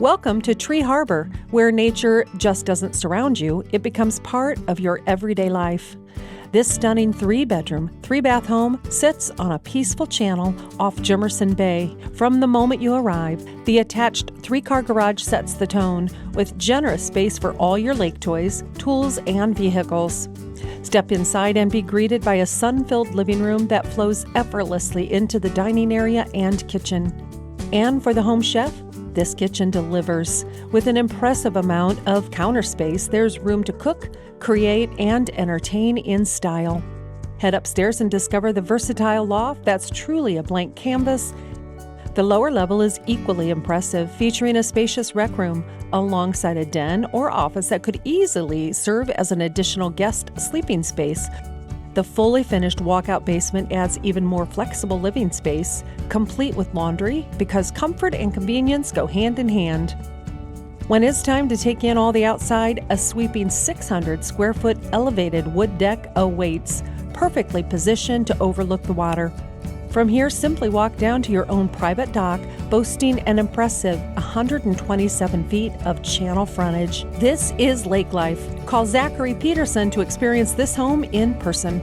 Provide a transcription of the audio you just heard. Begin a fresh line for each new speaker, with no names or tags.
Welcome to Tree Harbour, where nature just doesn't surround you, it becomes part of your everyday life. This stunning 3-bedroom, 3-bath home sits on a peaceful channel off Jimmerson Bay. From the moment you arrive, the attached 3-car garage sets the tone, with generous space for all your lake toys, tools, and vehicles. Step inside and be greeted by a sun-filled living room that flows effortlessly into the dining area and kitchen. And for the home chef, this kitchen delivers. With an impressive amount of counter space, there's room to cook, create, and entertain in style. Head upstairs and discover the versatile loft that's truly a blank canvas. The lower level is equally impressive, featuring a spacious rec room alongside a den or office that could easily serve as an additional guest sleeping space. The fully finished walkout basement adds even more flexible living space, complete with laundry, because comfort and convenience go hand in hand. When it's time to take in all the outside, a sweeping 600-square-foot elevated wood deck awaits, perfectly positioned to overlook the water. From here, simply walk down to your own private dock, boasting an impressive 127 feet of channel frontage. This is lake life. Call Zachary Peterson to experience this home in person.